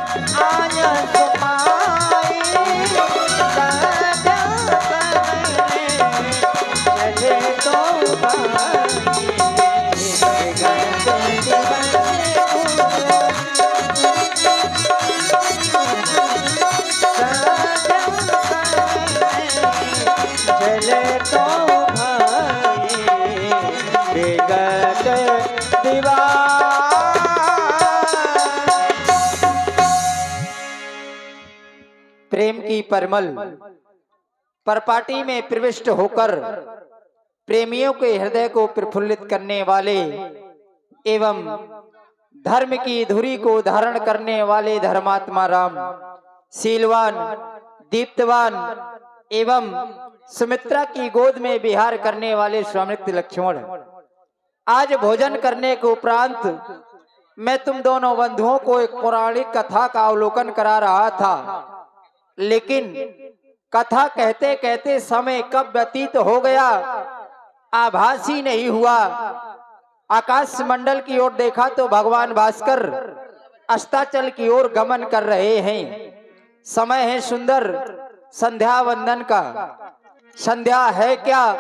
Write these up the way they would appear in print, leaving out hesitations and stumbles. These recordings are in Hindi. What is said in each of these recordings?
आया सुमाई चले तो प्रेम की परमल परपाटी में प्रविष्ट होकर प्रेमियों के हृदय को प्रफुल्लित करने वाले एवं धर्म की धुरी को धारण करने वाले धर्मात्मा राम, शीलवान, दीप्तवान एवं सुमित्रा की गोद में विहार करने वाले स्वामित्व लक्ष्मण, आज भोजन करने के उपरांत मैं तुम दोनों बंधुओं को एक पौराणिक कथा का अवलोकन करा रहा था, लेकिन कथा कहते कहते समय कब व्यतीत हो गया आभास ही नहीं हुआ। आकाश मंडल की ओर देखा तो भगवान भास्कर अस्ताचल की ओर गमन कर रहे हैं। समय है सुंदर संध्या वंदन का। संध्या है क्या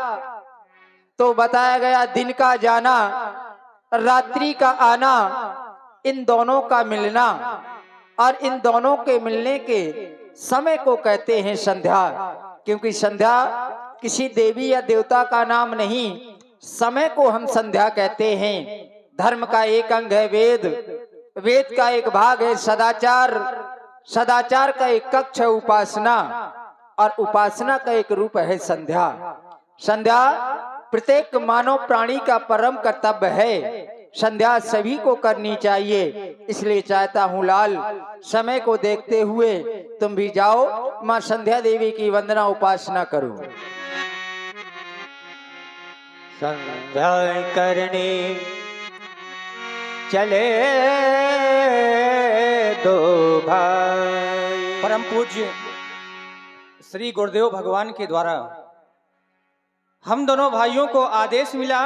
तो बताया गया दिन का जाना, रात्रि का आना, इन दोनों का मिलना और इन दोनों के मिलने के समय को कहते हैं संध्या। क्योंकि संध्या किसी देवी या देवता का नाम नहीं, समय को हम संध्या कहते हैं। धर्म का एक अंग है वेद, वेद का एक भाग है सदाचार, सदाचार का एक कक्ष है उपासना और उपासना का एक रूप है संध्या। संध्या प्रत्येक मानव प्राणी का परम कर्तव्य है। संध्या सभी को करनी चाहिए। इसलिए चाहता हूँ लाल, समय को देखते हुए तुम भी जाओ माँ संध्या देवी की वंदना उपासना करो। संध्या करने चले दो भाई। परम पूज्य श्री गुरुदेव भगवान के द्वारा हम दोनों भाइयों को आदेश मिला,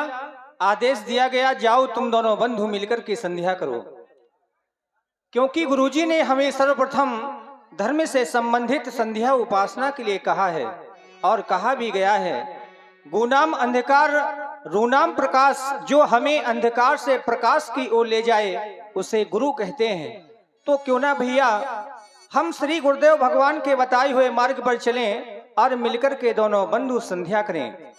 आदेश दिया गया जाओ तुम दोनों बंधु मिलकर के संध्या करो। क्योंकि गुरुजी ने हमें सर्वप्रथम धर्म से संबंधित संध्या उपासना के लिए कहा है और कहा भी गया है, गुनाम अंधकार रूनाम प्रकाश, जो हमें अंधकार से प्रकाश की ओर ले जाए उसे गुरु कहते हैं। तो क्यों ना भैया हम श्री गुरुदेव भगवान के बताए हुए मार्ग पर चलें और मिलकर के दोनों बंधु संध्या करें।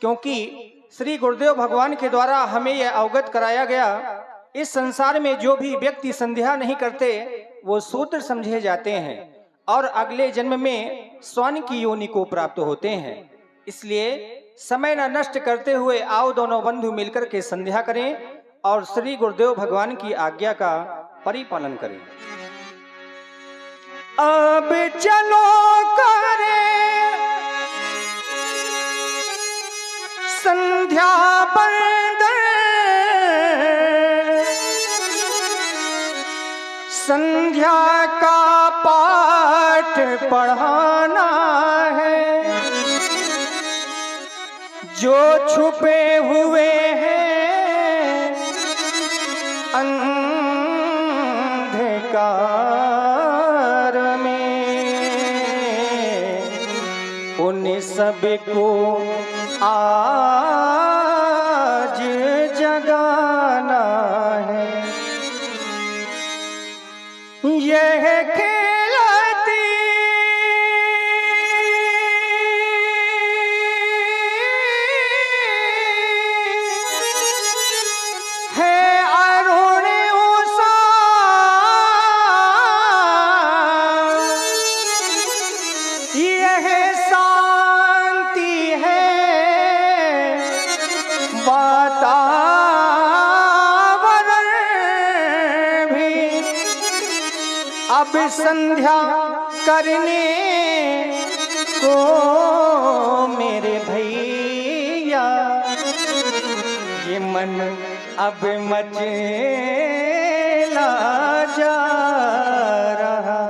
क्योंकि श्री गुरुदेव भगवान के द्वारा हमें यह अवगत कराया गया, इस संसार में जो भी व्यक्ति संध्या नहीं करते वो शूद्र समझे जाते हैं और अगले जन्म में स्वर्ण की योनि को प्राप्त होते हैं। इसलिए समय न नष्ट करते हुए आओ दोनों बंधु मिलकर के संध्या करें और श्री गुरुदेव भगवान की आज्ञा का परिपालन करें। अब चलो करे संध्या बंदन, संध्या का पाठ पढ़ाना है, जो छुपे हुए हैं अंधकार में, उन सब को आज जगाना है। यह खिलती है अरुण उषा, यह शांति है वातावरण भी। अब संध्या करने को मेरे भैया, ये मन अब मचला जा रहा।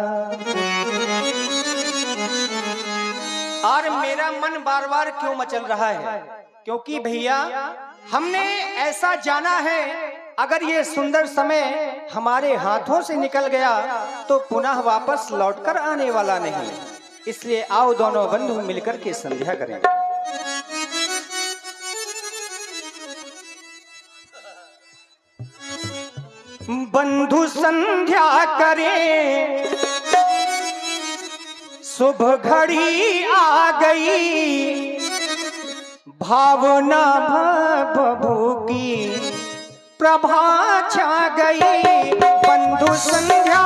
और मेरा मन बार बार क्यों मचल रहा है? क्योंकि भैया हमने ऐसा जाना है अगर ये सुंदर समय हमारे हाथों से निकल गया तो पुनः वापस लौटकर आने वाला नहीं। इसलिए आओ दोनों बंधु मिलकर के संध्या करें। बंधु संध्या करें, शुभ घड़ी आ गई, भावना भवभू की प्रभा छा गई। बंधु संध्या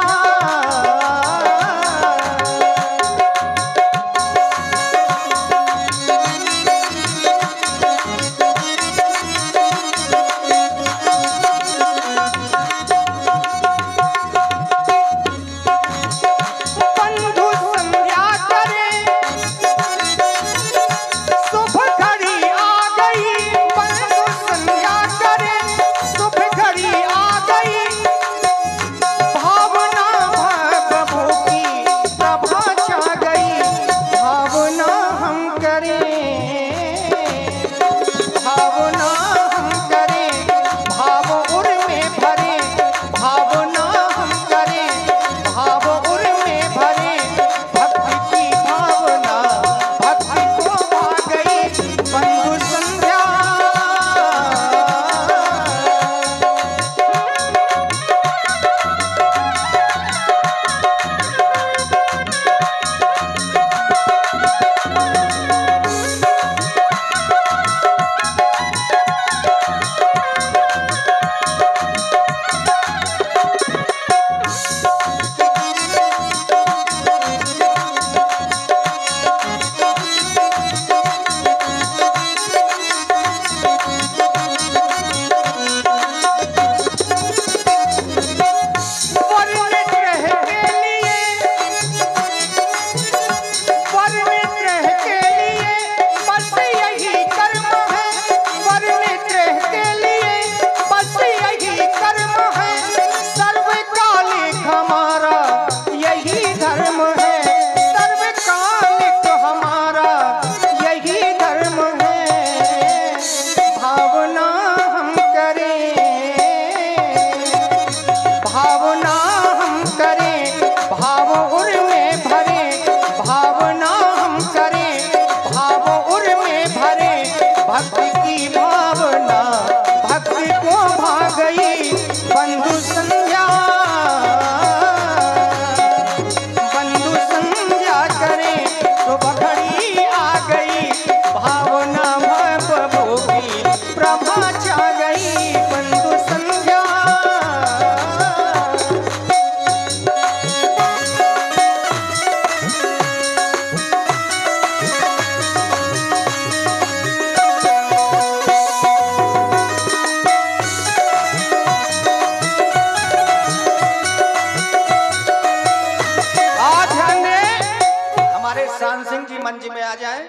मंच में आ जाए।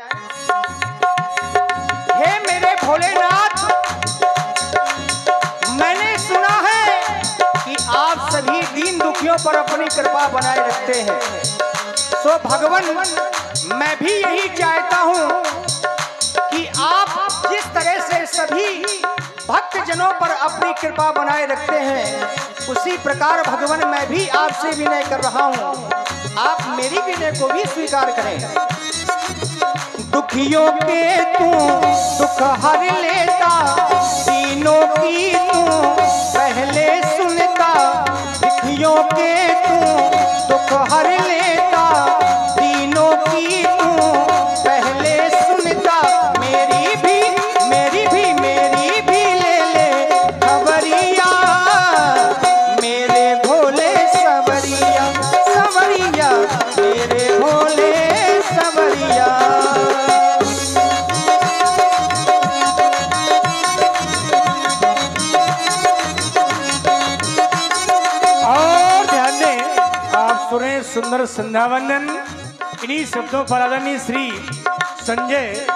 हे मेरे भोलेनाथ, मैंने सुना है कि आप सभी दीन दुखियों पर अपनी कृपा बनाए रखते हैं। सो भगवान, मैं भी यही चाहता हूँ कि आप जिस तरह से सभी भक्त जनों पर अपनी कृपा बनाए रखते हैं, उसी प्रकार भगवान मैं भी आपसे विनय कर रहा हूँ, आप मेरी विनय को भी स्वीकार करें। दुखियों के तू दुख हर लेता, दीनों की तू पहले सुनता। दुखियों के तू दुख हर लेता, दीनों की तू पहले सुनता। मेरी भी ले ले खबरिया, मेरे भोले सवरिया सवरिया, मेरे भोले सवरिया। सुंदर संध्या वंदन। इन्हीं शब्दों पर आदरणीय श्री संजय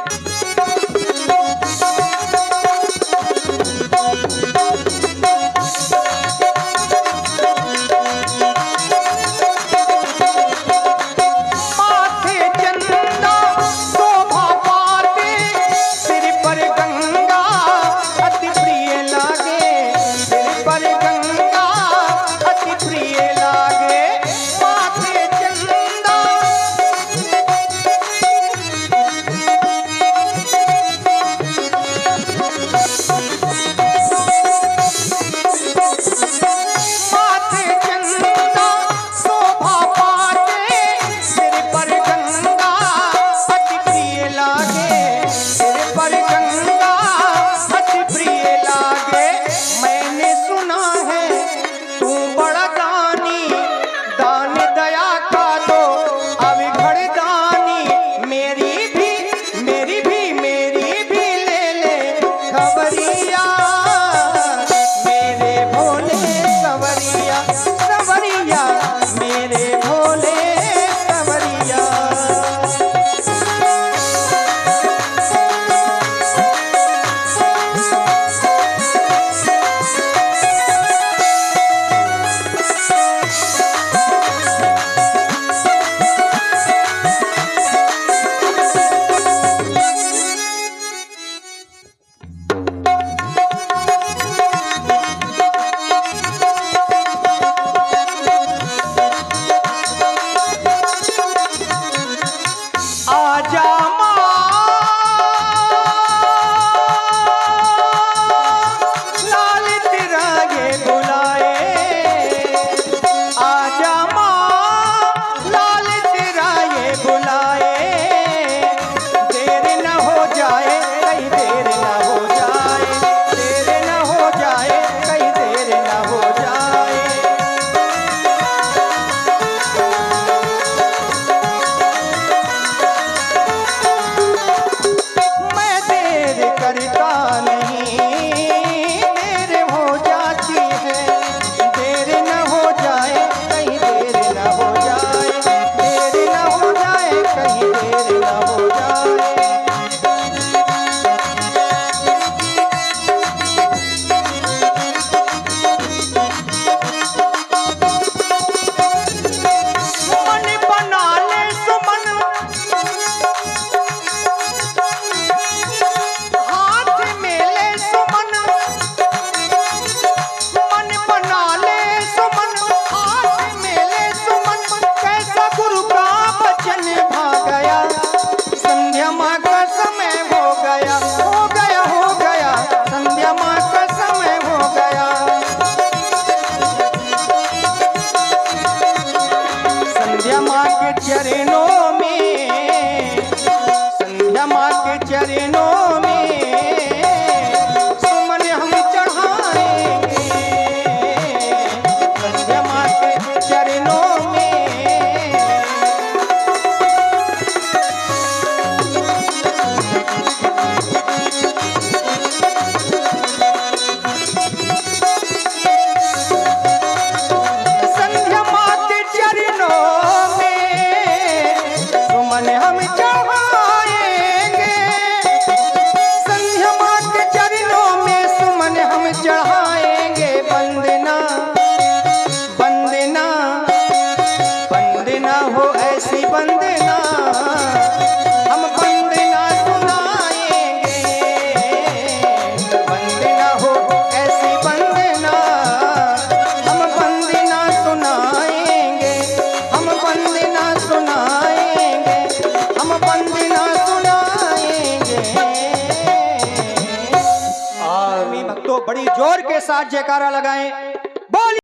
सिर पर गंगा अति प्रिय लागे, सिर के चरणों में, संध्या माँ के चरणों में सुमन हम चढ़ाएंगे, संध्या माँ के चरणों में। संध्या माँ के चरणों में सुमन हम चढ़ाएंगे, संध्या माँ के चरणों में सुमन हम चढ़ाएंगे। वंदना वंदना वंदना हो ऐसी वंदना, हम वंदना सुनाएंगे, वंदना हो ऐसी वंदना, हम वंदना सुनाएंगे, हम वंदना सुनाएंगे, हम वंदना सुनाएंगे। आदमी भक्तों बड़ी जोर के साथ जयकारा लगाएं।